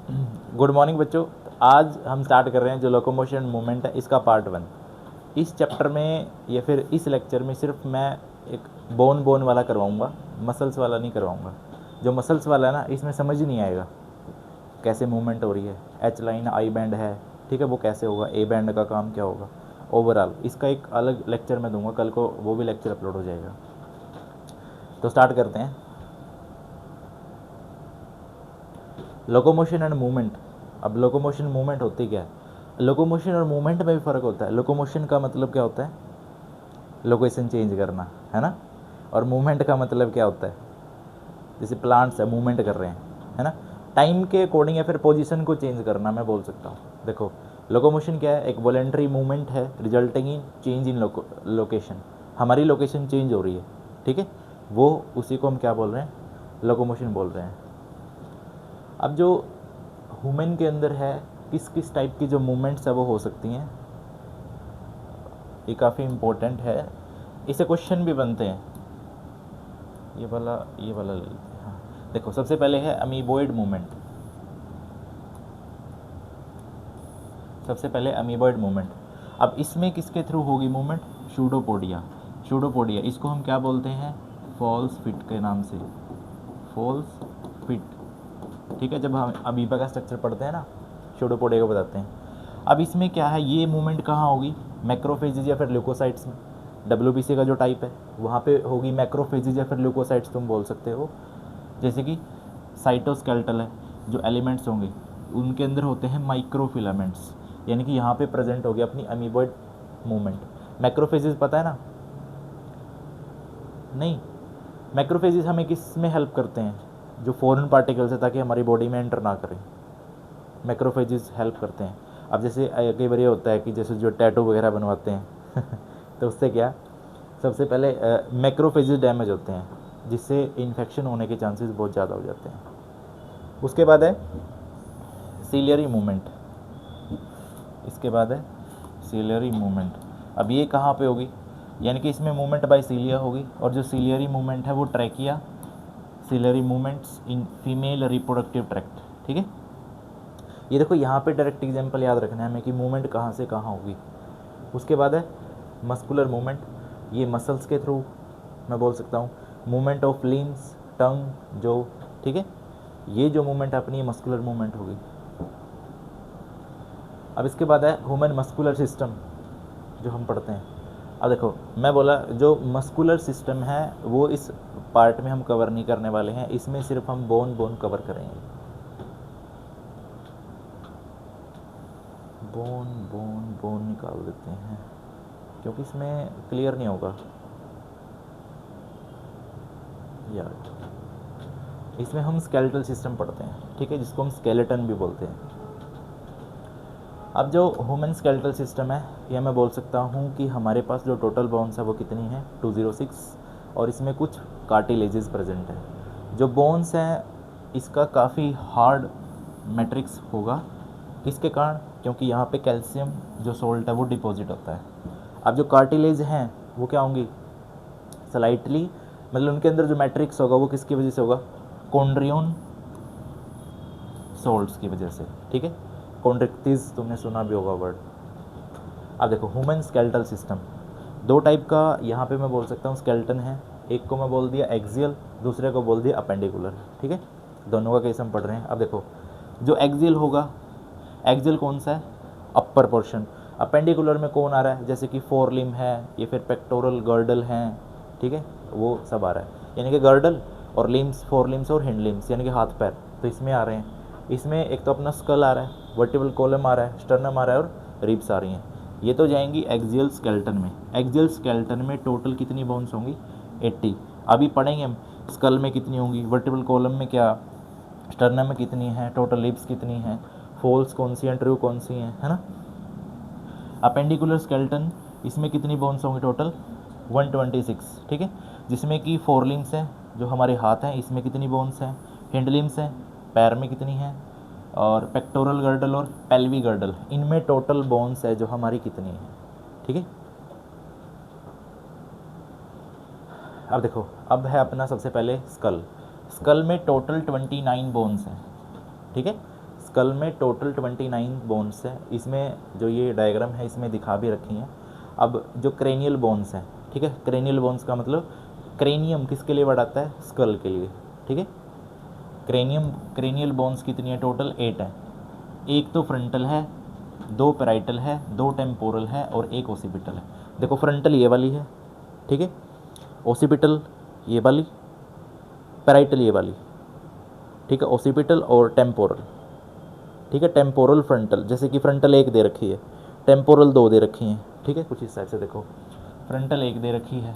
Good morning बच्चों। आज हम स्टार्ट कर रहे हैं जो लोकोमोशन मूवमेंट है इसका पार्ट 1। इस चैप्टर में या फिर इस लेक्चर में सिर्फ मैं एक बोन वाला करवाऊंगा, मसल्स वाला नहीं करवाऊंगा। जो मसल्स वाला है ना, इसमें समझ ही नहीं आएगा कैसे मूवमेंट हो रही है। एच लाइन आई बैंड है, ठीक है, वो कैसे होगा, ए बैंड का काम क्या होगा। ओवरऑल इसका एक अलग लेक्चर मैं दूंगा, कल को वो भी लेक्चर अपलोड हो जाएगा। तो स्टार्ट करते हैं। Locomotion and movement. अब लोकोमोशन मूवमेंट होती क्या है? लोकोमोशन और मूवमेंट में भी फ़र्क होता है। लोकोमोशन का मतलब क्या होता है? लोकेशन चेंज करना, है ना। और मूवमेंट का मतलब क्या होता है? जैसे प्लांट्स है, मूवमेंट कर रहे हैं, है ना, टाइम के अकॉर्डिंग या फिर पोजीशन को चेंज करना, मैं बोल सकता हूँ। देखो, लोकोमोशन क्या है? एक वॉलेंट्री मूवमेंट है resulting in change in location. हमारी लोकेशन चेंज हो रही है, ठीक है, वो उसी को हम क्या बोल रहे हैं? लोकोमोशन बोल रहे हैं। अब जो ह्यूमन के अंदर है, किस किस टाइप की जो मूवमेंट्स है वो हो सकती हैं, ये काफ़ी इम्पोर्टेंट है। इसे क्वेश्चन भी बनते हैं। ये वाला ले लेते हैं। हाँ, देखो, सबसे पहले है अमीबॉइड मूवमेंट। सबसे पहले अमीबॉइड मूवमेंट। अब इसमें किसके थ्रू होगी मूवमेंट? शूडोपोडिया। शूडोपोडिया, इसको हम क्या बोलते हैं? फॉल्स फिट के नाम से। फॉल्स फिट, ठीक है। जब हम अमीबा का स्ट्रक्चर पढ़ते हैं ना, शूडोपोडिया को बताते हैं। अब इसमें क्या है, ये मूवमेंट कहाँ होगी? मैक्रोफेजेज या फिर ल्यूकोसाइट्स में। डब्ल्यूबीसी का जो टाइप है वहाँ पे होगी मैक्रोफेजेज या फिर ल्यूकोसाइट्स, तुम बोल सकते हो। जैसे कि साइटोस्केल्टल है, जो एलिमेंट्स होंगे उनके अंदर होते हैं माइक्रोफिलामेंट्स, यानी कि यहाँ पे प्रेजेंट हो गया अपनी अमीबॉइड मूवमेंट। मैक्रोफेजेज पता है ना? नहीं। मैक्रोफेजेज हमें किस में हेल्प करते हैं? जो फॉरेन पार्टिकल्स है, ताकि हमारी बॉडी में एंटर ना करें, मैक्रोफेजेस हेल्प करते हैं। अब जैसे कई बार ये होता है कि जैसे जो टैटू वगैरह बनवाते हैं तो उससे क्या, सबसे पहले मैक्रोफेजेस डैमेज होते हैं, जिससे इन्फेक्शन होने के चांसेस बहुत ज़्यादा हो जाते हैं। उसके बाद है सीलियरी मूवमेंट। इसके बाद है सीलियरी मूवमेंट। अब ये कहाँ पे होगी? यानी कि इसमें मूवमेंट बाय सीलिया होगी, और जो सीलियरी मूवमेंट है वो trachea. Ciliary movements in female reproductive tract, ठीक है। ये देखो, यहाँ पे डायरेक्ट एग्जांपल याद रखना है हमें कि मूवमेंट कहाँ से कहाँ होगी। उसके बाद है मस्कुलर मूवमेंट। ये मसल्स के थ्रू मैं बोल सकता हूँ। मूवमेंट ऑफ लिम्स, टंग, जो, ठीक है, ये जो मूवमेंट अपनी मस्कुलर मूवमेंट होगी। अब इसके बाद है ह्यूमन मस्कुलर सिस्टम, जो हम पढ़ते हैं। अब देखो, मैं बोला जो मस्कुलर सिस्टम है वो इस पार्ट में हम कवर नहीं करने वाले हैं, इसमें सिर्फ हम बोन कवर करेंगे। बोन निकाल देते हैं क्योंकि इसमें क्लियर नहीं होगा यार। इसमें हम स्केलेटल सिस्टम पढ़ते हैं, ठीक है, जिसको हम स्केलेटन भी बोलते हैं। अब जो ह्यूमन स्केलेटल सिस्टम है, यह मैं बोल सकता हूँ कि हमारे पास जो टोटल बोन्स है वो कितनी है? 206, और इसमें कुछ कार्टिलेजेस प्रेजेंट है। जो बोन्स हैं इसका काफ़ी हार्ड मैट्रिक्स होगा। किसके कारण? क्योंकि यहाँ पे कैल्शियम जो सोल्ट है वो डिपॉजिट होता है। अब जो कार्टिलेज हैं वो क्या होंगी? स्लाइटली, मतलब उनके अंदर जो मैट्रिक्स होगा वो किसकी वजह से होगा? कॉन्ड्रियोन सोल्ट्स की वजह से, ठीक है। कॉन्ड्रिक्टिस तुमने सुना भी होगा वर्ड। अब देखो, ह्यूमन स्केलेटल सिस्टम दो टाइप का यहाँ पे मैं बोल सकता हूँ स्केलेटन है। एक को मैं बोल दिया एक्सियल, दूसरे को बोल दिया अपेंडिकुलर, ठीक है। दोनों का केस हम पढ़ रहे हैं। अब देखो, जो एक्सियल होगा, एक्सियल कौन सा है? Upper portion. अपेंडिकुलर में कौन आ रहा है? जैसे कि फोर लिम है या फिर पेक्टोरल गर्डल हैं, ठीक है, वो सब आ रहा है। यानी कि गर्डल और लिम्स, फोर लिम्स और हिंड लिम्स, यानी कि हाथ पैर, तो इसमें आ रहे हैं। इसमें एक तो अपना स्कल आ रहा है, वर्टिबल कॉलम आ रहा है, स्टर्नम आ रहा है और रिब्स आ रही हैं। ये तो जाएंगी एक्सियल स्केलेटन में। एक्सियल स्केलेटन में टोटल कितनी बोन्स होंगी? 80। अभी पढ़ेंगे हम स्कल में कितनी होंगी, वर्टिबल कॉलम में क्या, स्टर्नम में कितनी है, टोटल लिब्स कितनी हैं, फॉल्स कौन सी हैं, ट्रू कौन सी हैं, है ना। अपेंडिकुलर स्केलेटन, इसमें कितनी बोन्स होंगी? टोटल 126, ठीक है, जिसमें कि फोर लिम्स हैं जो हमारे हाथ हैं, इसमें कितनी बोन्स हैं, हिंड लिम्स हैं, पैर में कितनी हैं, और पेक्टोरल गर्डल और पेल्वी गर्डल, इनमें टोटल बोन्स है जो हमारी कितनी है, ठीक है। अब देखो, अब है अपना सबसे पहले स्कल। स्कल में टोटल 29 बोन्स हैं, ठीक है। स्कल में टोटल 29 बोन्स हैं। इसमें जो ये डायग्राम है इसमें दिखा भी रखी हैं। अब जो क्रेनियल बोन्स हैं, ठीक है, क्रेनियल बोन्स का मतलब क्रेनियम किसके लिए वर्ड आता है, स्कल के लिए, ठीक है। क्रेनियल बोन्स कितनी है, टोटल 8 है। एक तो फ्रंटल है, 2 पैराइटल है, 2 टेम्पोरल है और 1 ओसिपिटल है। देखो फ्रंटल ये वाली है, ठीक है, ओसिपिटल ये वाली, पैराइटल ये वाली, ठीक है, ओसिपिटल और टेम्पोरल, ठीक है। टेम्पोरल फ्रंटल, जैसे कि फ्रंटल 1 दे रखी है, टेम्पोरल 2 दे रखी हैं, ठीक है, कुछ इस टाइप से देखो, फ्रंटल 1 दे रखी है,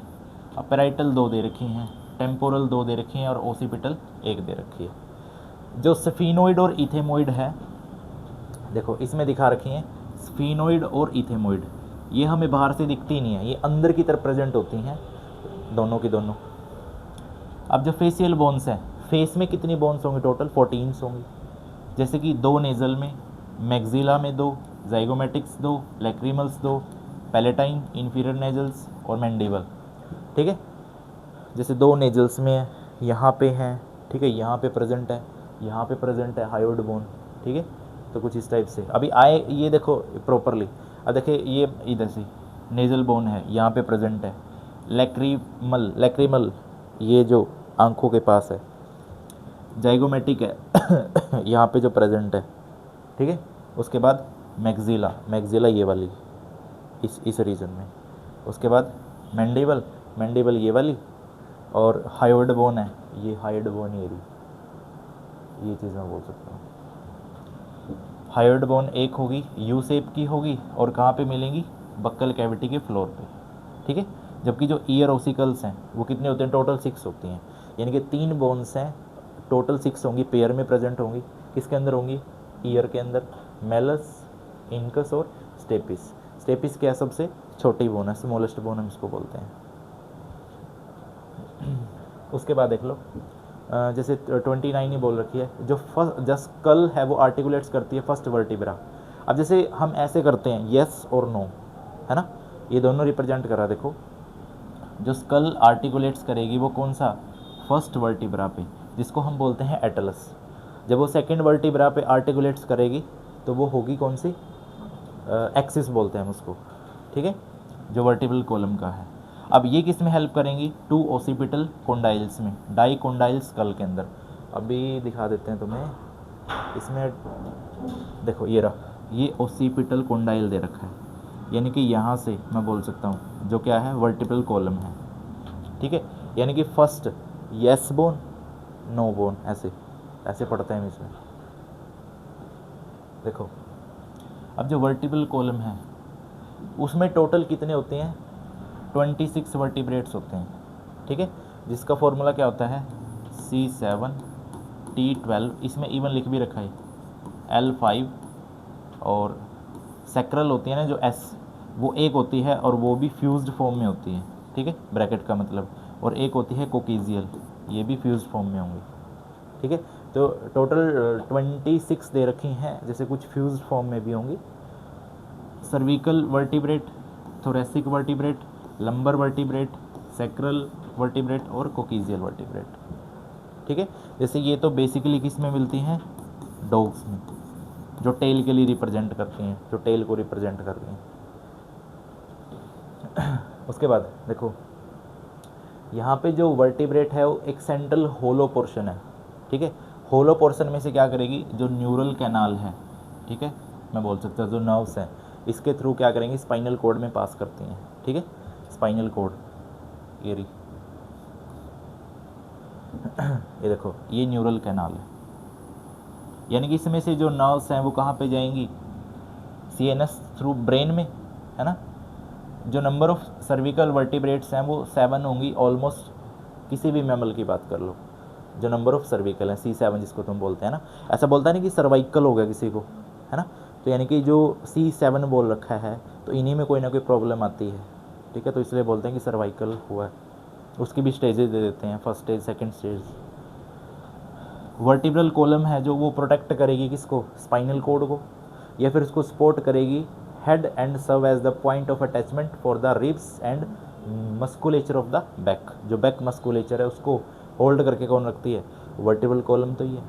अब पैराइटल 2 दे रखी हैं, टेम्पोरल 2 दे रखी हैं और ओसिपिटल 1 दे रखी है। जो स्फीनोइड और इथेमोइड है, देखो इसमें दिखा रखी हैं स्फीनोइड और इथेमोइड, ये हमें बाहर से दिखती नहीं है, ये अंदर की तरफ प्रेजेंट होती हैं दोनों की दोनों। अब जो फेशियल बोन्स हैं, फेस में कितनी बोन्स होंगी, टोटल 14 होंगी, जैसे कि 2 नेज़ल में, मैक्सिला में 2, जाइगोमेटिक्स 2, लैक्रिमल्स 2, पैलेटाइन, इंफीरियर नेजल्स और मैंडिबल, ठीक है। जैसे 2 नेजल्स में यहाँ पे हैं, ठीक है, यहाँ पे प्रेजेंट है, यहाँ पे प्रेजेंट है हायोइड बोन, ठीक है। तो कुछ इस टाइप से अभी आए, ये देखो प्रॉपरली, अब देखिए ये इधर से नेजल बोन है, यहाँ पे प्रेजेंट है, लैक्रिमल ये जो आंखों के पास है, जाइगोमेटिक है यहाँ पे जो प्रेजेंट है, ठीक है। उसके बाद मैक्सिला ये वाली इस रीजन में, उसके बाद मैंडिबल ये वाली, और हायोइड बोन है, ये हायोइड बोन ये रही, ये चीज़ मैं बोल सकता हूँ। हायोइड बोन एक होगी, यू शेप की होगी और कहाँ पे मिलेंगी, बक्कल कैविटी के फ्लोर पे, ठीक है। जबकि जो ईयर ओसिकल्स हैं वो कितने होते हैं, टोटल 6 होती हैं, यानी कि 3 बोन्स हैं, टोटल 6 होंगी, पेयर में प्रेजेंट होंगी, किसके अंदर होंगी, ईयर के अंदर, मेलस, इनकस और स्टेपिस क्या सबसे छोटी बोन है, स्मॉलेस्ट बोन हम इसको बोलते हैं। उसके बाद देख लो, जैसे 29 ही बोल रखी है, जो स्कल है वो आर्टिकुलेट्स करती है फर्स्ट वर्टिब्रा। अब जैसे हम ऐसे करते हैं येस और नो, है ना, ये दोनों रिप्रेजेंट करा, देखो जो स्कल आर्टिकुलेट्स करेगी वो कौन सा, फर्स्ट वर्टिब्रा पे, जिसको हम बोलते हैं एटलस। जब वो सेकंड वर्टिब्रा पे आर्टिकुलेट्स करेगी तो वो होगी कौन सी, एक्सिस बोलते हैं हम उसको, ठीक है, जो वर्टिब्रल कॉलम का है। अब ये किस में हेल्प करेंगी, 2 ओसिपिटल कोंडाइल्स में, डाइकोंडाइल स्कल के अंदर। अभी दिखा देते हैं तुम्हें, इसमें देखो ये रहा, ये ओसिपिटल कोंडाइल दे रखा है, यानी कि यहाँ से मैं बोल सकता हूँ जो क्या है, वर्टिब्रल कॉलम है, ठीक है। यानी कि first yes bone, no bone, ऐसे पढ़ते हैं इसमें, देखो। अब जो वर्टिब्रल कॉलम है उसमें टोटल कितने होते हैं, 26 वर्टिब्रेट्स होते हैं, ठीक है, जिसका फॉर्मूला क्या होता है, C7T12, इसमें इवन लिख भी रखा है L5, और सैक्रल होती है ना जो S, वो एक होती है और वो भी फ्यूज्ड फॉर्म में होती है, ठीक है, ब्रैकेट का मतलब, और एक होती है कोकिजियल, ये भी फ्यूज्ड फॉर्म में होंगी, ठीक है। तो टोटल 26 दे रखी हैं, जैसे कुछ फ्यूज्ड फॉर्म में भी होंगी। Cervical vertebrate, thoracic vertebrate, lumbar vertebrate, sacral vertebrate और कोकिजियल वर्टिब्रेट, ठीक है। जैसे ये तो बेसिकली किस में मिलती हैं, डॉग्स में, जो टेल के लिए रिप्रेजेंट करती हैं, जो टेल को रिप्रेजेंट करती हैं। उसके बाद देखो यहाँ पे जो वर्टिब्रेट है वो एक सेंट्रल होलो पोर्शन है, ठीक है। होलो पोर्शन में से क्या करेगी, जो न्यूरल कैनाल है, ठीक है, मैं बोल सकता हूँ जो नर्व्स हैं, इसके थ्रू क्या करेंगी, स्पाइनल कॉर्ड में पास करती हैं, ठीक है, स्पाइनल कॉर्ड ये देखो, ये न्यूरल कैनाल है, यानी कि इसमें से जो नर्व्स हैं वो कहाँ पे जाएंगी, CNS थ्रू ब्रेन में, है ना। जो नंबर ऑफ सर्विकल वर्टिब्रेट्स हैं वो 7 होंगी, ऑलमोस्ट किसी भी मैमल की बात कर लो, जो नंबर ऑफ सर्विकल हैं C7 जिसको तुम बोलते हैं ना, ऐसा बोलता नहीं कि सर्वाइकल हो गया किसी को, है ना। तो यानी कि जो C7 बोल रखा है तो इन्हीं में कोई ना कोई प्रॉब्लम आती है, ठीक है, तो इसलिए बोलते हैं कि सर्वाइकल हुआ है। उसकी भी स्टेजेस दे देते हैं, first stage, second stage. Vertebral column है जो वो प्रोटेक्ट करेगी किसको, स्पाइनल कॉर्ड को, या फिर उसको सपोर्ट करेगी head and serve as the point of attachment for the ribs and musculature of the back. जो बैक मस्कुलेचर है उसको होल्ड करके कौन रखती है, वर्टिब्रल कॉलम तो ये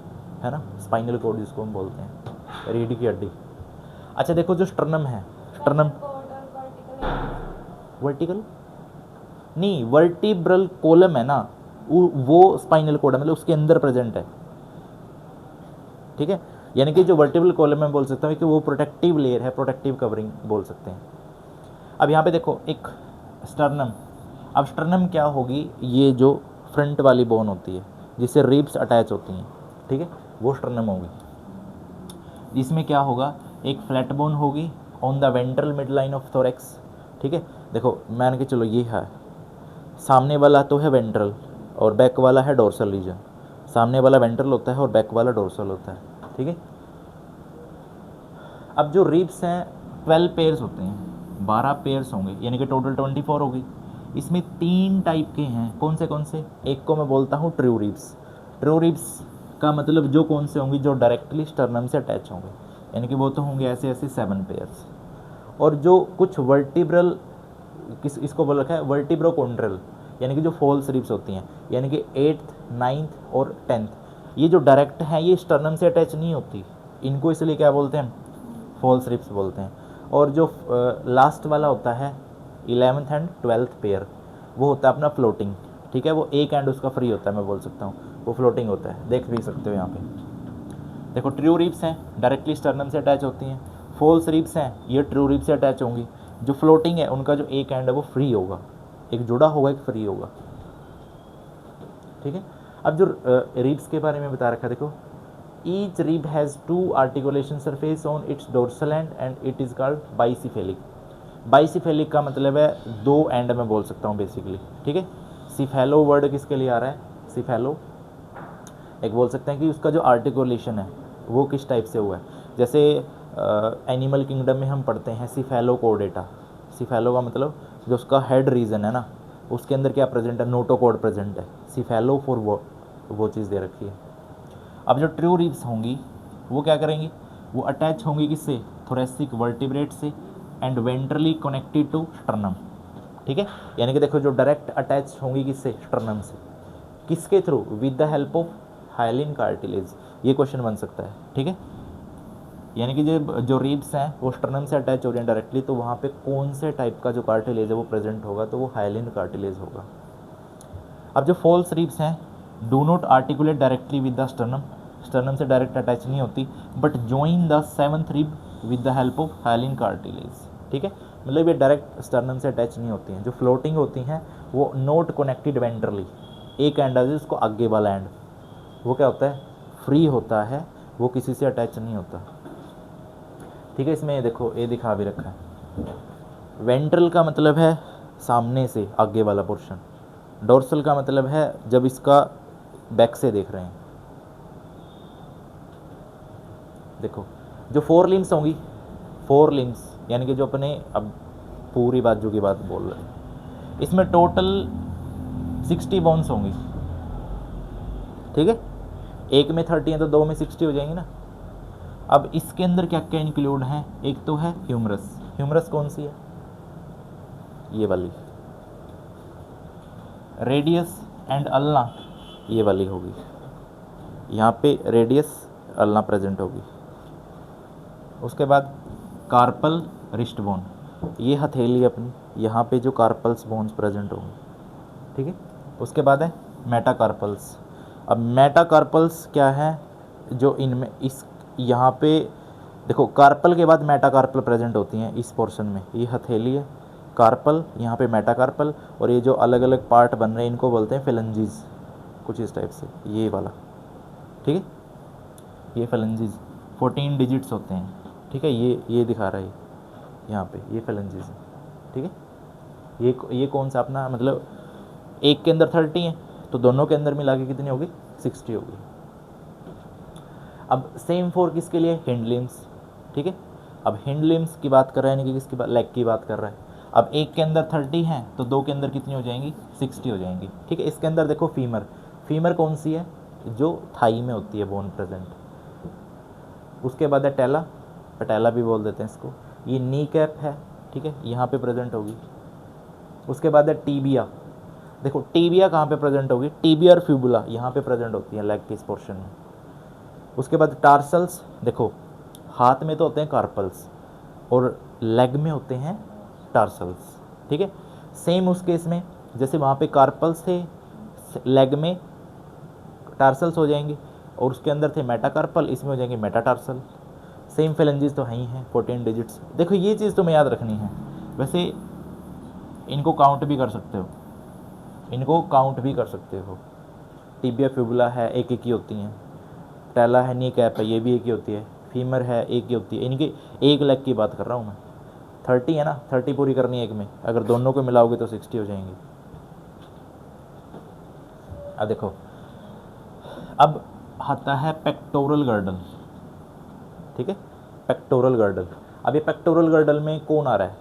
है ना, स्पाइनल कॉर्ड जिसको हम बोलते हैं। रीढ़ की हड्डी। अच्छा देखो जो स्टर्नम है, स्टर्नम वर्टिकल नहीं, वर्टिब्रल कोलम है ना, वो स्पाइनल कोड है, मतलब उसके अंदर प्रेजेंट है, ठीक है। यानी कि जो वर्टिब्रल कॉलम में बोल सकता हूँ कि वो प्रोटेक्टिव लेयर है, प्रोटेक्टिव कवरिंग बोल सकते हैं। अब यहाँ पे देखो एक स्टर्नम, अब स्टर्नम क्या होगी, ये जो फ्रंट वाली बोन होती है जिससे रिब्स अटैच होती हैं, ठीक है, वो स्टर्नम होगी। इसमें क्या होगा, एक फ्लैट बोन होगी on the ventral mid line of thorax, ठीक है। देखो मान के चलो ये है, सामने वाला तो है वेंट्रल और बैक वाला है डोर्सल रीजन, सामने वाला वेंट्रल होता है और बैक वाला डोर्सल होता है, ठीक है। अब जो रिब्स हैं 12 पेयर्स होते हैं, 12 पेयर्स होंगे, यानी कि टोटल 24 होगी। इसमें 3 टाइप के हैं, कौन से, एक को मैं बोलता हूँ ट्रू रिब्स। ट्रू रिब्स का मतलब जो कौन से होंगे, जो डायरेक्टली स्टर्नम से अटैच होंगे, यानी कि वो तो होंगे ऐसे ऐसे 7 पेयर्स। और जो कुछ वर्टिब्रल, इसको बोल रखा है वर्टिब्रोकोंड्रल, यानी कि जो फॉल्स रिब्स होती हैं, यानी कि 8th 9th और 10th, ये जो डायरेक्ट हैं ये स्टर्नम से अटैच नहीं होती, इनको इसलिए क्या बोलते हैं, फॉल्स रिब्स बोलते हैं। और जो लास्ट वाला होता है 11th एंड 12th पेयर, वो होता है अपना फ्लोटिंग, ठीक है, वो एक एंड उसका फ्री होता है, मैं बोल सकता हूँ वो फ्लोटिंग होता है, देख भी सकते हो यहाँ पे। देखो ट्रू रिब्स हैं डायरेक्टली स्टर्नम से अटैच होती हैं, फॉल्स रिब्स हैं ये ट्रू रिब्स से अटैच होंगी। जो फ्लोटिंग है उनका जो एक एंड है वो फ्री होगा, एक जुड़ा होगा एक फ्री होगा, ठीक है। अब जो रिब्स के बारे में बता रखा है, देखो each rib has 2 articulation surface on its dorsal and it is called bicephalic. Bicephalic का मतलब है 2 एंड में बोल सकता हूँ बेसिकली, ठीक है। सिफेलो वर्ड किसके लिए आ रहा है, सिफेलो, एक बोल सकते हैं कि उसका जो आर्टिकुलेशन है वो किस टाइप से हुआ है। जैसे एनिमल किंगडम में हम पढ़ते हैं सिफेलोकोडेटा, सिफेलो का मतलब जो उसका हेड रीजन है ना, उसके अंदर क्या प्रेजेंट है, नोटोकोड प्रेजेंट है, सिफेलो फॉर वो चीज़ दे रखी है। अब जो ट्रू रिब्स होंगी वो क्या करेंगी, वो अटैच होंगी किससे, थोरेसिक वर्टिब्रेट से and ventrally connected to sternum, ठीक है। यानी कि देखो जो डायरेक्ट अटैच होंगी किससे, स्टर्नम से, किसके through, with the help of hyaline cartilage, ये क्वेश्चन बन सकता है, ठीक है। यानी कि जो रिब्स हैं वो स्टर्नम से अटैच हो रही हैं डायरेक्टली, तो वहाँ पे कौन से टाइप का जो कार्टिलेज है वो प्रेजेंट होगा, तो वो हाइलिन कार्टिलेज होगा। अब जो फॉल्स रिब्स हैं do not articulate directly with the sternum, sternum से डायरेक्ट अटैच नहीं होती, but join the 7th rib with the help of hyaline cartilage, ठीक है। मतलब ये डायरेक्ट स्टर्नम से अटैच नहीं होती हैं। जो फ्लोटिंग होती हैं वो नॉट कनेक्टेड वेंट्रली, एक एंड है उसको आगे वाला एंड वो क्या होता है, फ्री होता है, वो किसी से अटैच नहीं होता, ठीक है। इसमें देखो ये दिखा भी रखा है, वेंट्रल का मतलब है सामने से आगे वाला पोर्शन, डोर्सल का मतलब है जब इसका बैक से देख रहे हैं। देखो जो 4 लिम्स होंगी, 4 लिम्स यानी कि जो अपने अब पूरी बाजू की बात बोल रहे हैं, इसमें टोटल 60 बोन्स होंगी, ठीक है। एक में 30 है तो 2 में 60 हो जाएंगी ना। अब इसके अंदर क्या क्या इंक्लूड है, एक तो है ह्यूमरस, ह्यूमरस कौन सी है, ये वाली, रेडियस एंड अल्ना ये वाली होगी, यहाँ पे रेडियस अल्ना प्रेजेंट होगी। उसके बाद कार्पल रिस्ट बोन, ये हथेली अपनी, यहाँ पे जो कार्पल्स बोन्स प्रेजेंट होंगे, ठीक है। उसके बाद है मेटाकार्पल्स। अब मेटाकार्पल्स क्या है, जो इनमें इस यहाँ पे देखो कार्पल के बाद मेटाकार्पल प्रेजेंट होती हैं इस पोर्शन में, ये हथेली है, कार्पल, यहाँ पे मेटाकार्पल, और ये जो अलग अलग पार्ट बन रहे हैं इनको बोलते हैं फेलेंजीज, कुछ इस टाइप से, ये वाला, ठीक है। ये फेलेंजीज 14 डिजिट्स होते हैं, ठीक है, ये दिखा रहा है यहाँ पे, ये फेलेंजीज है, ठीक है। ये कौन सा अपना मतलब एक के अंदर 30 है तो दोनों के अंदर मिला के कितनी होगी, 60 होगी। अब सेम फॉर किसके लिए, हिंड लिम्स, ठीक है। अब हिंड लिम्स की बात कर रहे हैं, यानी कि किसकी बात, लेग की बात कर रहा है। अब एक के अंदर 30 हैं तो 2 के अंदर कितनी हो जाएंगी, 60 हो जाएंगी, ठीक है। इसके अंदर देखो फीमर, फीमर कौन सी है, जो थाई में होती है बोन प्रेजेंट। उसके बाद है टेला, पटेला भी बोल देते हैं इसको, ये नी कैप है, ठीक है, यहाँ पे प्रेजेंट होगी। उसके बाद है टीबिया, देखो टीबिया कहाँ पे प्रेजेंट होगी, टीबिया और फ्यूबुला यहाँ पे प्रेजेंट होती है लेग के इस पोर्शन में। उसके बाद टार्सल्स, देखो हाथ में तो होते हैं कार्पल्स और लेग में होते हैं टार्सल्स, ठीक है। सेम उस केस में जैसे वहाँ पे कार्पल्स थे, लेग में टार्सल्स हो जाएंगे, और उसके अंदर थे मेटाकार्पल, इसमें हो जाएंगे मेटाटार्सल। सेम फेलेंजेस तो है ही हैं 14 डिजिट्स। देखो ये चीज़ तुम्हें याद रखनी है। वैसे इनको काउंट भी कर सकते हो, इनको काउंट भी कर सकते हो। टिबिया फिबुला है, एक एक ही होती हैं। टैला है, नी कैप है, ये भी एक ही होती है। फीमर है, एक ही होती है। इनकी एक लेग की बात कर रहा हूँ मैं। 30 है ना, 30 पूरी करनी है एक में, अगर दोनों को मिलाओगे तो 60 हो जाएंगी। अब देखो, अब आता है पेक्टोरल गर्डल, ठीक है, पेक्टोरल गर्डल। अब ये पेक्टोरल गर्डल में कौन आ रहा है?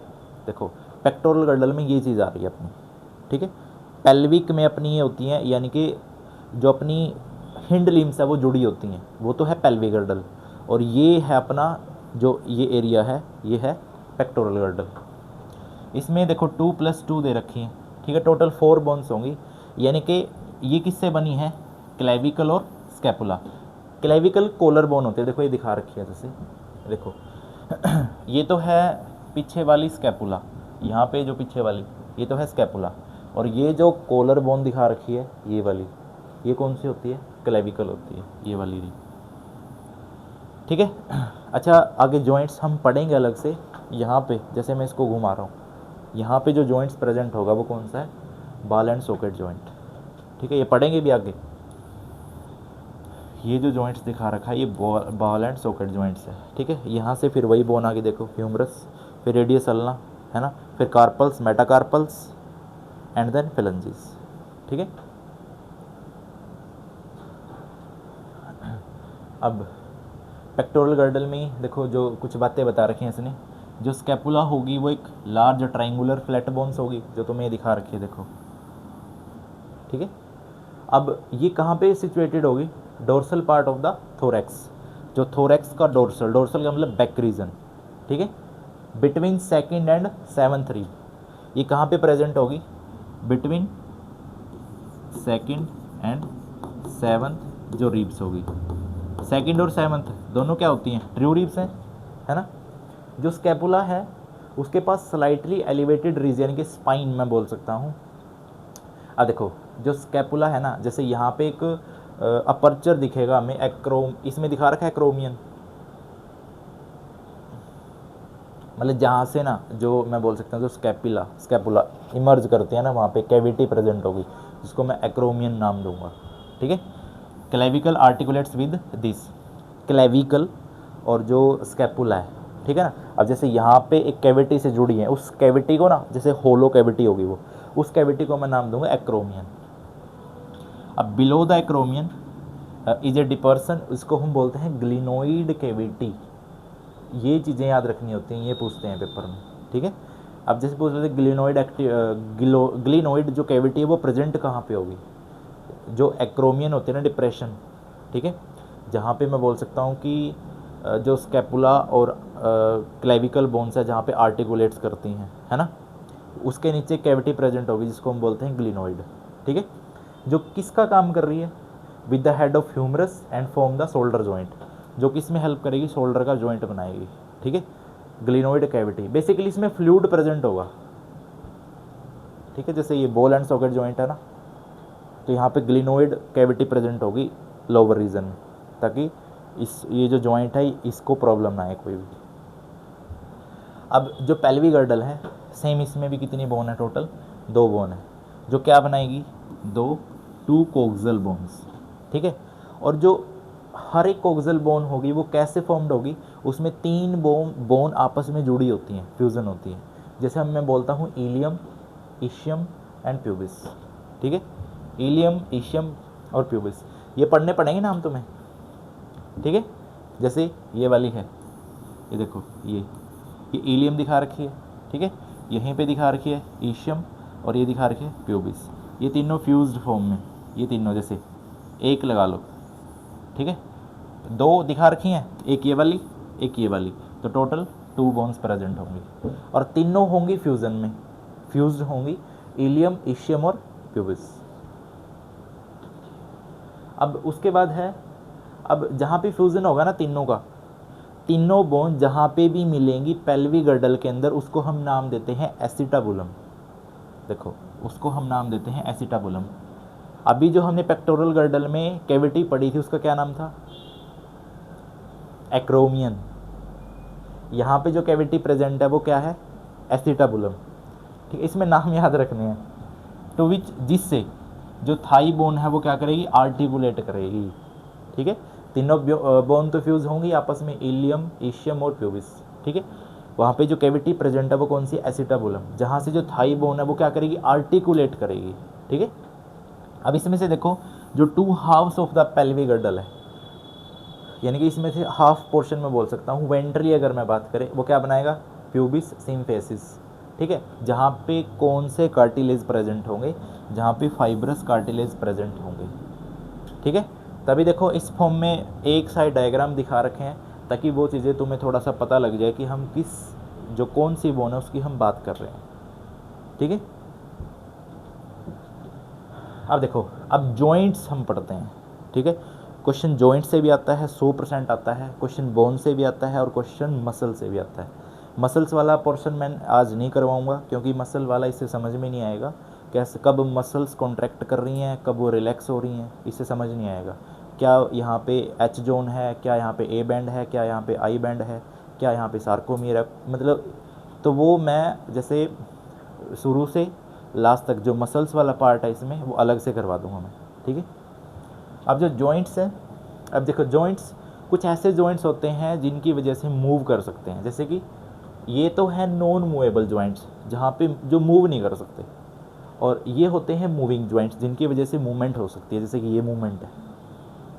देखो पेक्टोरल गर्डल में ये चीज़ आ रही है अपनी, ठीक है। पेल्विक में अपनी ये होती हैं, यानी कि जो अपनी हिंड लिम्स है वो जुड़ी होती हैं, वो तो है पेल्विक गर्डल। और ये है अपना जो ये एरिया है, ये है पेक्टोरल गर्डल। इसमें देखो 2 + 2 दे रखी हैं, ठीक है। टोटल 4 बोन्स होंगी, यानी कि ये किससे बनी है? क्लेविकल और स्कैपुला। क्लेविकल कोलर बोन होते हैं, देखो ये दिखा रखी है जैसे, देखो ये तो है पीछे वाली स्कैपुला, यहाँ पे जो पीछे वाली ये तो है स्कैपुला, और ये जो कोलर बोन दिखा रखी है ये वाली, ये कौन सी होती है? क्लेविकल होती है, ये वाली भी, ठीक है। अच्छा आगे जॉइंट्स हम पढ़ेंगे अलग से। यहाँ पे जैसे मैं इसको घुमा रहा हूँ, यहाँ पे जो जॉइंट्स प्रेजेंट होगा वो कौन सा है? बॉल एंड सॉकेट जॉइंट, ठीक है, ये पढ़ेंगे भी आगे। ये जो जॉइंट्स दिखा रखा है ये बॉल एंड सॉकेट जॉइंट्स है, ठीक है। यहाँ से फिर वही बोन आगे देखो, ह्यूमरस, फिर रेडियस अल्ना, है ना, फिर carpals, metacarpals and then phalanges, ठीक है। अब पेक्टोरल गर्डल में देखो जो कुछ बातें बता रखी हैं इसने। जो स्कैपुला होगी वो एक लार्ज ट्राइंगुलर फ्लैट बोन्स होगी, जो तुम्हें दिखा रखी है देखो, ठीक है। अब ये कहाँ पे सिचुएटेड होगी? Dorsal part of the thorax, जो थोरैक्स का डोर्सल, डोर्सल का मतलब बैक रीजन, ठीक है, between 2nd and 7th rib. ये कहाँ पे प्रेजेंट होगी? बिटवीन 2nd एंड 7th जो रिब्स होगी। 2nd और 7th दोनों क्या होती हैं? ट्रू रिब्स हैं, है ना। जो स्कैपुला है उसके पास स्लाइटली एलिवेटेड रीजन के स्पाइन मैं बोल सकता हूँ। अब देखो जो स्कैपुला है ना, जैसे यहाँ पे एक अपर्चर दिखेगा हमें, एक्रोम, इसमें दिखा रखा है एक्रोमियन, मतलब जहाँ से ना जो मैं बोल सकता हूँ जो स्कैपुला इमर्ज करते हैं ना, वहाँ पे कैविटी प्रेजेंट होगी, जिसको मैं एक्रोमियन नाम दूंगा, ठीक है। Clavicle articulates with this, clavicle और जो स्कैपुला है, ठीक है ना। अब जैसे यहाँ पे एक कैविटी से जुड़ी है, उस कैविटी को ना, जैसे होलो कैविटी होगी वो, उस कैविटी को मैं नाम दूंगा एक्रोमियन। अब below the acromion is a depression, इसको हम बोलते हैं ग्लिनोइड कैविटी। ये चीज़ें याद रखनी होती हैं, ये पूछते हैं पेपर में, ठीक है। अब जैसे पूछ रहे थे ग्लिनोइड जो कैविटी है वो प्रेजेंट कहाँ पे होगी? जो एक्रोमियन होते हैं ना, डिप्रेशन, ठीक है, जहाँ पे मैं बोल सकता हूँ कि जो स्कैपुला और क्लेविकल बोन्स है जहाँ पे आर्टिकुलेट्स करती हैं, है ना, उसके नीचे कैविटी प्रेजेंट होगी जिसको हम बोलते हैं ग्लिनोइड, ठीक है। जो किसका काम कर रही है? With the head of humerus and form the shoulder joint, जो किस में हेल्प करेगी? शोल्डर का जॉइंट बनाएगी, ठीक है। ग्लिनोइड कैविटी बेसिकली इसमें फ्लूइड प्रेजेंट होगा, ठीक है। जैसे ये बॉल एंड सॉकेट जॉइंट है ना, तो यहाँ पे ग्लिनोइड कैविटी प्रेजेंट होगी लोअर रीजन में, ताकि ये जो जॉइंट है इसको प्रॉब्लम ना आए कोई भी। अब जो पेल्विक गर्डल है, सेम इसमें भी कितनी बोन है? टोटल 2 बोन है, जो क्या बनाएगी? 2 कोक्सल बोन्स, ठीक है। और जो हर एक कोक्सल बोन होगी वो कैसे फॉर्म्ड होगी? उसमें 3 बोन आपस में जुड़ी होती हैं, फ्यूज़न होती हैं। जैसे मैं बोलता हूँ इलियम, इशियम एंड प्यूबिस, ठीक है। इलियम, इशियम और प्यूबिस, ये पढ़ने पड़ेंगे ना हम तुम्हें, ठीक है। जैसे ये वाली है, ये देखो, ये इलियम दिखा रखी है, ठीक है, यहीं पे दिखा रखी है इशियम, और ये दिखा रखी है प्यूबिस। ये तीनों फ्यूज्ड फॉर्म में, ये तीनों जैसे एक लगा लो, ठीक है। 2 दिखा रखी हैं, एक ये वाली, एक ये वाली, तो टोटल 2 बोन्स प्रेजेंट होंगी, और तीनों होंगी फ्यूजन में, फ्यूज्ड होंगी, इलियम, इशियम और प्यूबिस। अब उसके बाद है, अब जहाँ पे फ्यूजन होगा ना तीनों का, तीनों बोन जहाँ पे भी मिलेंगी पेल्विक गर्डल के अंदर उसको हम नाम देते हैं एसिटाबुलम। देखो उसको हम नाम देते हैं एसिटाबुलम। अभी जो हमने पेक्टोरल गर्डल में कैविटी पढ़ी थी उसका क्या नाम था? एक्रोमियन। यहाँ पे जो कैविटी प्रेजेंट है वो क्या है? एसिटाबुलम। ठीक है, इसमें नाम याद रखने हैं। टू विच, जिससे जो थाई बोन है वो क्या करेगी? आर्टिकुलेट करेगी। ठीक है, तीनों बोन तो फ्यूज होंगी आपस में, इलियम, इशियम और प्यूबिस। ठीक है, वहाँ पे जो कैविटी प्रेजेंट है वो कौन सी? एसिटाबुलम। जहाँ से जो थाई बोन है वो क्या करेगी? आर्टिकुलेट करेगी। ठीक है, अब इसमें से देखो जो 2 halves of the pelvic girdle है, यानी कि इसमें से हाफ पोर्शन में बोल सकता हूँ वेंट्रली अगर मैं बात करें, वो क्या बनाएगा? Pubis symphysis. ठीक है, जहाँ पे कौन से कार्टिलेज प्रेजेंट होंगे? जहाँ पे फाइब्रस कार्टिलेज प्रेजेंट होंगे। ठीक है, तभी देखो इस फॉर्म में एक साइड डायग्राम दिखा रखे हैं ताकि वो चीज़ें तुम्हें थोड़ा सा पता लग जाए कि हम किस, जो कौन सी बोन है उसकी हम बात कर रहे हैं। ठीक है, अब देखो अब जॉइंट्स हम पढ़ते हैं। ठीक है, क्वेश्चन जॉइंट से भी आता है, 100% आता है। क्वेश्चन बोन से भी आता है और क्वेश्चन मसल से भी आता है। मसल्स वाला पोर्शन मैं आज नहीं करवाऊंगा क्योंकि मसल वाला इससे समझ में नहीं आएगा, कैसे कब मसल्स कॉन्ट्रैक्ट कर रही हैं, कब वो रिलैक्स हो रही हैं, इससे समझ नहीं आएगा। क्या यहाँ पे एच जोन है, क्या यहाँ पे ए बैंड है, क्या यहाँ पे आई बैंड है, क्या यहाँ पे सार्कोमियर है, मतलब तो वो मैं जैसे शुरू से लास्ट तक जो मसल्स वाला पार्ट है इसमें वो अलग से करवा दूंगा मैं। ठीक है, अब जो जॉइंट्स हैं, अब देखो जॉइंट्स कुछ ऐसे जॉइंट्स होते हैं जिनकी वजह से मूव कर सकते हैं, जैसे कि ये तो है नॉन मूवेबल जॉइंट्स जहाँ पे जो मूव नहीं कर सकते, और ये होते हैं मूविंग जॉइंट्स जिनकी वजह से मूवमेंट हो सकती है, जैसे कि ये मूवमेंट है।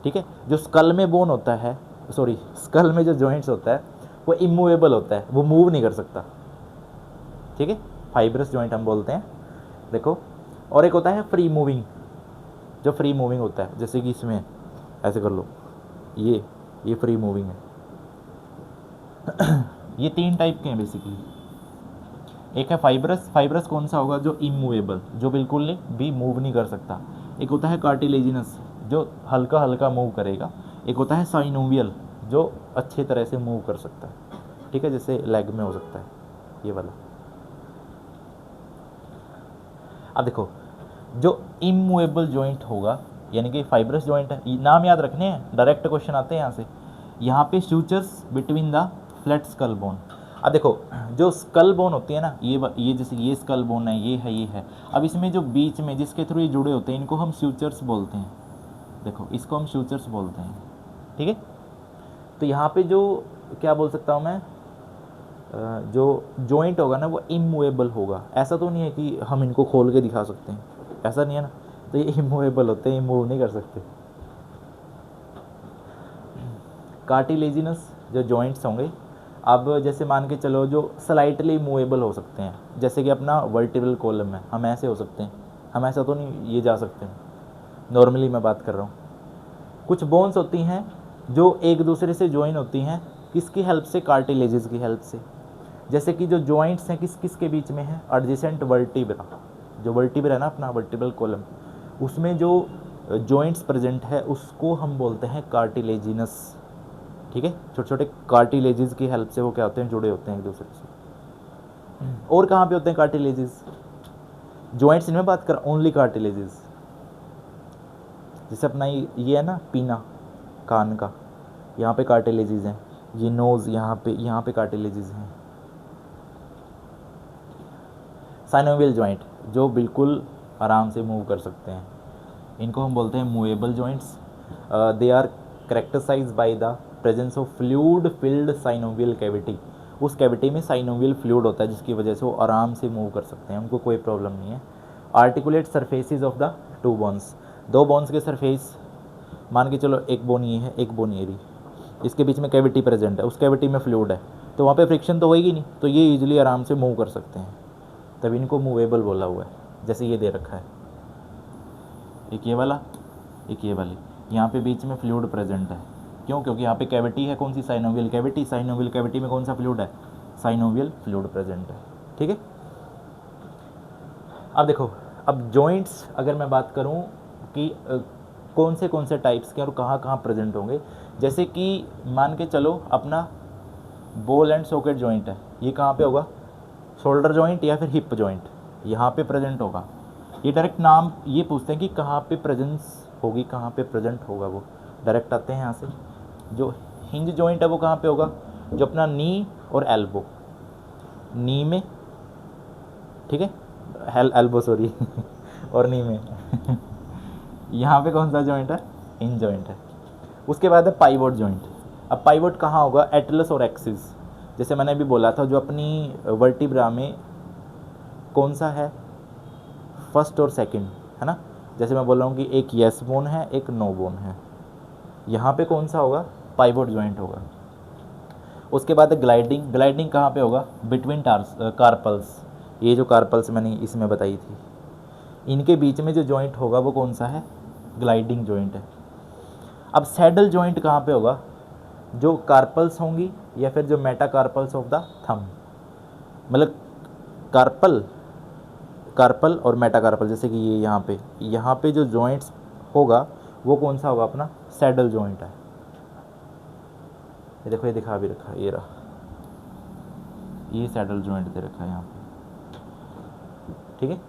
ठीक है, जो स्कल में बोन होता है, सॉरी स्कल में जो जॉइंट्स होता है वो इमूवेबल होता है, वो मूव नहीं कर सकता। ठीक है, फाइब्रस जॉइंट हम बोलते हैं। देखो, और एक होता है फ्री मूविंग, जो फ्री मूविंग होता है, जैसे कि इसमें ऐसे कर लो, ये फ्री मूविंग है। ये 3 टाइप के हैं बेसिकली। एक है फाइब्रस, फाइब्रस कौन सा होगा? जो इमूवेबल, जो बिल्कुल भी मूव नहीं कर सकता। एक होता है कार्टिलेजिनस, जो हल्का हल्का मूव करेगा। एक होता है साइनोवियल, जो अच्छे तरह से मूव कर सकता है। ठीक है, जैसे लेग में हो सकता है ये वाला। अब देखो जो इमूवेबल जॉइंट होगा, यानी कि फाइब्रस जॉइंट है, नाम याद रखने हैं, डायरेक्ट क्वेश्चन आते हैं यहाँ से। यहाँ पे sutures between the flat skull bone. अब देखो जो स्कल बोन होती है ना, ये जैसे ये स्कल बोन है, ये है। अब इसमें जो बीच में जिसके थ्रू ये जुड़े होते हैं इनको हम सूचर्स बोलते हैं। देखो इसको हम सूचर्स बोलते हैं। ठीक है, तो यहाँ पे जो क्या बोल सकता हूँ मैं, जो जॉइंट होगा ना वो इमूवेबल होगा। ऐसा तो नहीं है कि हम इनको खोल के दिखा सकते हैं, ऐसा नहीं है ना, तो ये इमूवेबल होते हैं, मूव नहीं कर सकते। कार्टिलेजिनस जो जॉइंट्स होंगे, अब जैसे मान के चलो जो स्लाइटली मूवेबल हो सकते हैं, जैसे कि अपना वर्टिब्रल कॉलम है, हम ऐसे हो सकते हैं, हम ऐसा तो नहीं ये जा सकते हैं, नॉर्मली मैं बात कर रहा हूँ। कुछ बोन्स होती हैं जो एक दूसरे से ज्वाइन होती हैं, किसकी हेल्प से? कार्टिलेजेस की हेल्प से। जैसे कि जो जॉइंट्स हैं किस किस के बीच में है? एडजेसेंट वर्टिब्रा, जो वर्टिब्रा है ना अपना वर्टिब्रल कॉलम, उसमें जो जॉइंट्स प्रेजेंट है उसको हम बोलते हैं कार्टिलेजिनस। ठीक है, छोटे छोटे कार्टिलेजेस की हेल्प से वो क्या होते हैं? जुड़े होते हैं एक दूसरे से। और कहाँ पे होते हैं कार्टिलेजेस? जॉइंट्स इनमें बात कर, ओनली कार्टिलेजेस। जैसे अपना ये है ना पीना कान का, यहाँ पे कार्टिलेजेस हैं। ये नोज़, यहाँ पे कार्टिलेजेस हैं। साइनोवियल जॉइंट जो बिल्कुल आराम से मूव कर सकते हैं, इनको हम बोलते हैं movable joints. They are characterized by the presence of fluid filled synovial cavity. उस कैविटी में साइनोवियल फ्लूइड होता है जिसकी वजह से वो आराम से मूव कर सकते हैं, उनको कोई प्रॉब्लम नहीं है। Articulate surfaces of the 2 bones, 2 bones के सरफेस, मान के चलो एक बोन ये है, एक बोन ये रही, इसके बीच में कैविटी प्रेजेंट है, उस कैविटी में फ्लूइड है, तो वहाँ पे फ्रिक्शन तो होएगी नहीं, तो ये ईजिली आराम से मूव कर सकते हैं, तभी इनको मूवेबल बोला हुआ है। जैसे ये दे रखा है, एक ये वाला, एक ये वाली, यहाँ पे बीच में फ्लूइड प्रेजेंट है। क्यों? क्योंकि यहाँ पे कैविटी है, कौन सी? Synovial cavity. साइनोवियल कैविटी में कौन सा फ्लूइड है? साइनोवियल फ्लूइड प्रेजेंट है। ठीक है, अब देखो, अब जॉइंट्स अगर मैं बात करूँ कि कौन से टाइप्स के और कहाँ कहाँ प्रेजेंट होंगे, जैसे कि मान के चलो अपना बॉल एंड सॉकेट जॉइंट है, ये कहाँ पे होगा, शोल्डर जॉइंट या फिर हिप जॉइंट, यहाँ पे प्रेजेंट होगा। ये डायरेक्ट नाम ये पूछते हैं कि कहाँ पे प्रेजेंस होगी, कहाँ पे प्रेजेंट होगा, वो डायरेक्ट आते हैं यहाँ से। जो हिंज जॉइंट है वो कहाँ पे होगा, जो अपना नी और एल्बो, नी में, ठीक है, एल्बो सॉरी और नी में यहाँ पे कौन सा जॉइंट है, हिंज जॉइंट है। उसके बाद है पाइवोट जॉइंट। अब पाइवोट कहाँ होगा, एटलस और एक्सिस। जैसे मैंने अभी बोला था, जो अपनी वर्टिब्रा में कौन सा है, फर्स्ट और सेकंड, है ना। जैसे मैं बोल रहा हूँ कि एक यस बोन है, एक नो बोन है, यहाँ पे कौन सा होगा, पाइवोट जॉइंट होगा। उसके बाद है ग्लाइडिंग। ग्लाइडिंग कहाँ पे होगा, बिटवीन कार्पल्स। ये जो कार्पल्स मैंने इसमें बताई थी, इनके बीच में जो जॉइंट होगा वो कौन सा है, ग्लाइडिंग जॉइंट है। अब सैडल जॉइंट कहाँ पे होगा, जो कार्पल्स होंगी या फिर जो मेटाकार्पल्स ऑफ द थंब, मतलब कार्पल और मेटाकार्पल, जैसे कि ये यहाँ पे जो जॉइंट्स होगा वो कौन सा होगा, अपना सैडल जॉइंट है। ये देखो, ये दिखा भी रखा है, ये रहा, ये सैडल जॉइंट दे रखा है यहाँ पे, ठीक है।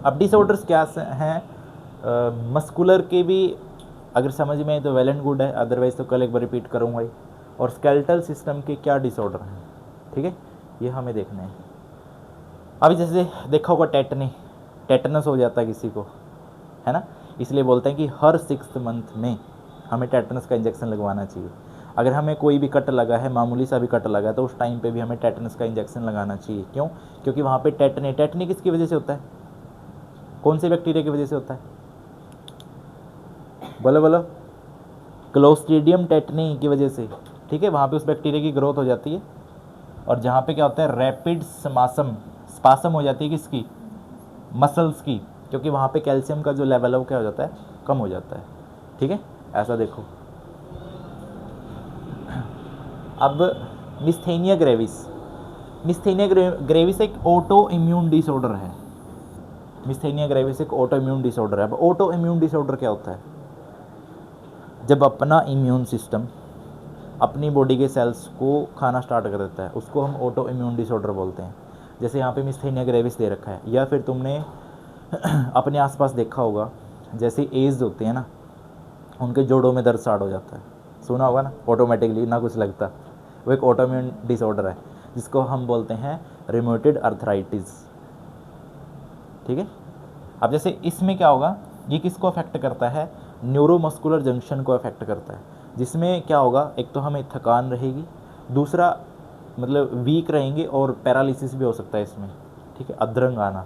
अब डिसऑर्डर्स क्या हैं, मस्कुलर के भी अगर समझ में आए तो वेल एंड गुड है, अदरवाइज तो कल एक बार रिपीट करूँगा ही। और स्केलेटल सिस्टम के क्या डिसऑर्डर हैं, ठीक है, ये हमें देखना है। अभी जैसे देखा होगा टेटनस हो जाता है किसी को, है ना, इसलिए बोलते हैं कि हर 6 मंथ में हमें टेटनस का इंजेक्शन लगवाना चाहिए। अगर हमें कोई भी कट लगा है, मामूली सा भी कट लगा है, तो उस टाइम पे भी हमें टेटनस का इंजेक्शन लगाना चाहिए। क्यों, क्योंकि वहाँ पे टेटनी किसकी वजह से होता है, कौन से बैक्टीरिया की वजह से होता है, बोलो, क्लोस्ट्रीडियम टेटनी की वजह से, ठीक है। वहाँ पे उस बैक्टीरिया की ग्रोथ हो जाती है, और जहाँ पे क्या होता है, रैपिड स्पासम हो जाती है किसकी, मसल्स की, क्योंकि वहाँ पे कैल्शियम का जो लेवल है वो क्या हो जाता है, कम हो जाता है, ठीक है। ऐसा देखो, अब मिस्थेनिया ग्रेविस एक ऑटो इम्यून डिसऑर्डर है। मिस्थेनिया ग्रेविस एक ऑटो इम्यून डिसऑर्डर है। अब ऑटो इम्यून डिसऑर्डर क्या होता है, जब अपना इम्यून सिस्टम अपनी बॉडी के सेल्स को खाना स्टार्ट कर देता है, उसको हम ऑटो इम्यून डिसऑर्डर बोलते हैं। जैसे यहाँ पे मिस्थेनिया ग्रेविस दे रखा है, या फिर तुमने अपने आसपास देखा होगा, जैसे एज होते हैं ना, उनके जोड़ों में दर्द स्टार्ट हो जाता है, सुना होगा ना, ऑटोमेटिकली ना कुछ लगता, वो एक ऑटो इम्यून डिसऑर्डर है, जिसको हम बोलते हैं रिम्यूटेड अर्थराइटिस, ठीक है। अब जैसे इसमें क्या होगा, ये किसको अफेक्ट करता है, न्यूरोमस्कुलर जंक्शन को अफेक्ट करता है, जिसमें क्या होगा, एक तो हमें थकान रहेगी, दूसरा मतलब वीक रहेंगे, और पैरालिसिस भी हो सकता है इसमें, ठीक है, अधरंग आना,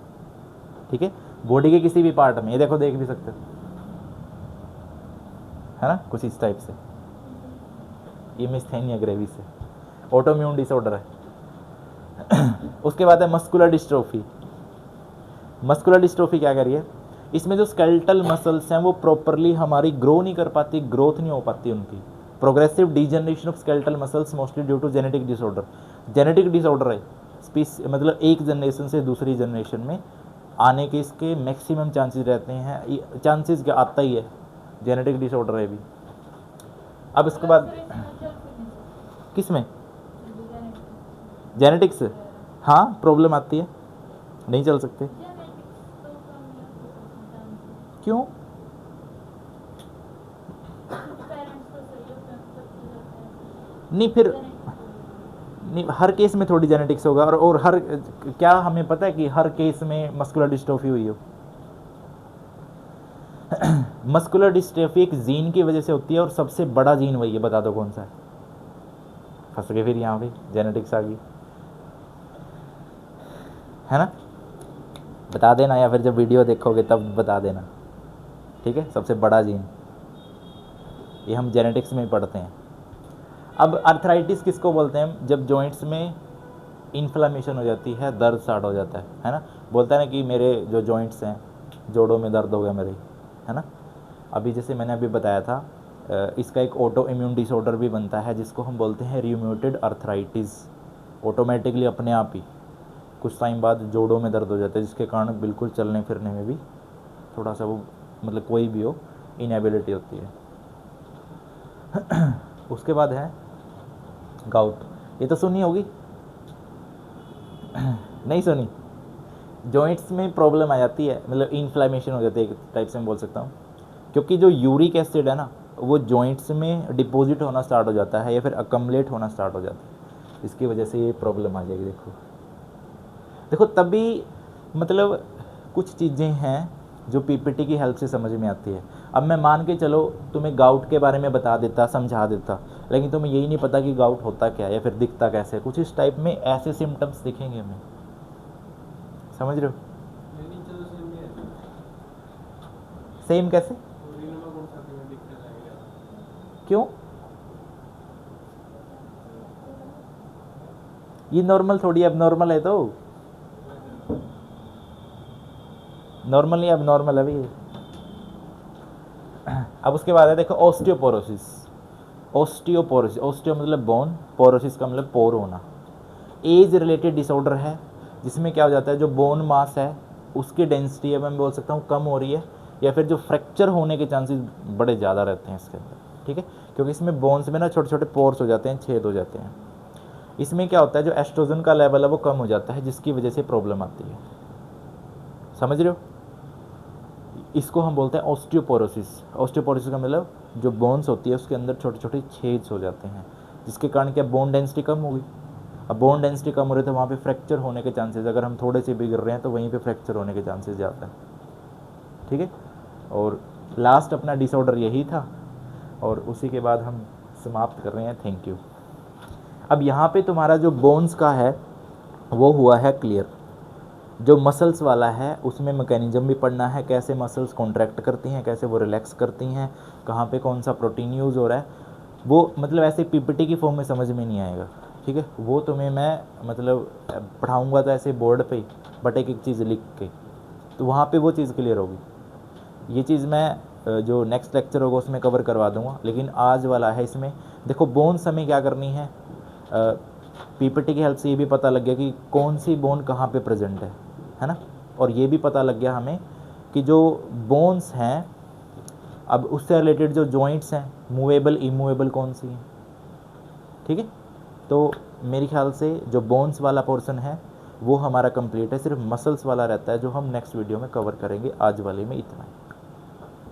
ठीक है, बॉडी के किसी भी पार्ट में। ये देखो, देख भी सकते हो, है ना, कुछ इस टाइप से। ये मिस्थेनिया ग्रेविस है, ऑटोइम्यून डिसऑर्डर है। उसके बाद है मस्कुलर डिस्ट्रोफी। मस्कुलर डिस्ट्रोफी क्या कह रही है, इसमें जो स्केलेटल मसल्स हैं वो प्रॉपरली हमारी ग्रो नहीं कर पाती, ग्रोथ नहीं हो पाती उनकी। Progressive degeneration of skeletal muscles mostly due to genetic disorder. Genetic disorder है, मतलब एक जनरेशन से दूसरी जनरेशन में आने के इसके मैक्सिमम चांसेस रहते हैं, चांसेस क्या आता ही है, जेनेटिक डिसऑर्डर है भी। अब इसके बाद किस में, जेनेटिक्स, हाँ प्रॉब्लम आती है, नहीं चल सकते। क्यों, नहीं फिर नहीं, हर केस में थोड़ी जेनेटिक्स होगा, और हर क्या हमें पता है कि हर केस में मस्कुलर डिस्ट्रोफी हुई हो। मस्कुलर डिस्ट्रोफी एक जीन की वजह से होती है, और सबसे बड़ा जीन वही है, बता दो कौन सा है, फंस गए फिर यहाँ पे, जेनेटिक्स आ गई, है ना, बता देना, या फिर जब वीडियो देखोगे तब बता देना, ठीक है। सबसे बड़ा जीन, ये हम जेनेटिक्स में पढ़ते हैं। अब अर्थराइटिस किसको बोलते हैं, जब जॉइंट्स में इन्फ्लामेशन हो जाती है, दर्द स्टार्ट हो जाता है ना, बोलता है ना कि मेरे जो जॉइंट्स हैं, जोड़ों में दर्द हो गया मेरे, है ना। अभी जैसे मैंने अभी बताया था, इसका एक ऑटो इम्यून डिसऑर्डर भी बनता है, जिसको हम बोलते हैं रिम्यूटेड अर्थराइटिस। ऑटोमेटिकली अपने आप ही कुछ टाइम बाद जोड़ों में दर्द हो जाता है, जिसके कारण बिल्कुल चलने फिरने में भी थोड़ा सा वो, मतलब कोई भी हो, इनएबिलिटी होती है। उसके बाद है गाउट, ये तो सुनी होगी नहीं सुनी। जॉइंट्स में प्रॉब्लम आ जाती है, मतलब इन्फ्लेमेशन हो जाती है एक टाइप से मैं बोल सकता हूँ, क्योंकि जो यूरिक एसिड है ना वो जॉइंट्स में डिपॉजिट होना स्टार्ट हो जाता है या फिर अकमलेट होना स्टार्ट हो जाता है, इसकी वजह से ये प्रॉब्लम आ जाएगी। देखो तभी मतलब कुछ चीज़ें हैं जो पीपीटी की हेल्प से समझ में आती है। अब मैं मान के चलो तुम्हें गाउट के बारे में बता देता, समझा देता, लेकिन तुम्हें यही नहीं पता कि गाउट होता क्या है या फिर दिखता कैसे है, कुछ इस टाइप में ऐसे सिम्टम्स दिखेंगे हमें, समझ रहे हो? सेम कैसे, क्यों? ये नॉर्मल थोड़ी अब नॉर्मल है, तो नॉर्मल नहीं अब नॉर्मल है भाई। अब उसके बाद है देखो ऑस्टियोपोरोसिस। ऑस्टियोपोरोसिस, ऑस्टियो मतलब बोन, पोरोसिस का मतलब पोर होना। एज रिलेटेड डिसऑर्डर है जिसमें क्या हो जाता है, जो बोन मास है उसकी डेंसिटी है मैं बोल सकता हूँ कम हो रही है, या फिर जो फ्रैक्चर होने के चांसेस बड़े ज़्यादा रहते हैं इसके अंदर, ठीक है, क्योंकि इसमें बोन्स में ना छोटे छोटे पोर्स हो जाते हैं, छेद हो जाते हैं। इसमें क्या होता है, जो एस्ट्रोजन का लेवल है वो कम हो जाता है, जिसकी वजह से प्रॉब्लम आती है, समझ रहे हो? इसको हम बोलते हैं ऑस्टियोपोरोसिस। ऑस्टियोपोरोसिस का मतलब जो बोन्स होती है उसके अंदर छोटे छोटे छेद हो जाते हैं, जिसके कारण क्या बोन डेंसिटी कम होगी। अब बोन डेंसिटी कम हो रही है तो वहाँ पे फ्रैक्चर भी के चांसेस, अगर हम थोड़े से बिगड़ रहे हैं तो वहीं पे फ्रैक्चर होने के चांसेस ज़्यादा है, ठीक है। और लास्ट अपना डिसऑर्डर यही था और उसी के बाद हम समाप्त कर रहे हैं। Thank you. अब यहाँ पे तुम्हारा जो बोन्स का है वो हुआ है क्लियर। जो मसल्स वाला है उसमें मैकेनिज्म भी पढ़ना है, कैसे मसल्स कॉन्ट्रैक्ट करती हैं, कैसे वो रिलैक्स करती हैं, कहाँ पे कौन सा प्रोटीन यूज़ हो रहा है, वो मतलब ऐसे पीपीटी की फॉर्म में समझ में नहीं आएगा, ठीक है। वो तुम्हें मैं मतलब पढ़ाऊँगा तो ऐसे बोर्ड पे, बट एक एक चीज़ लिख के, तो वहाँ पे वो चीज़ क्लियर होगी। ये चीज़ मैं जो नेक्स्ट लेक्चर होगा उसमें कवर करवा दूँगा, लेकिन आज वाला है इसमें देखो बोन्स हमें क्या करनी है। पीपीटी की हेल्प से ये भी पता लग गया कि कौन सी बोन कहाँ पे प्रेजेंट है ना, और ये भी पता लग गया हमें कि जो बोन्स हैं, अब उससे रिलेटेड जो जॉइंट्स हैं मूवेबल इमूवेबल कौन सी हैं, ठीक है। तो मेरे ख्याल से जो बोन्स वाला पोर्शन है वो हमारा कंप्लीट है, सिर्फ मसल्स वाला रहता है जो हम नेक्स्ट वीडियो में कवर करेंगे। आज वाले में इतना है।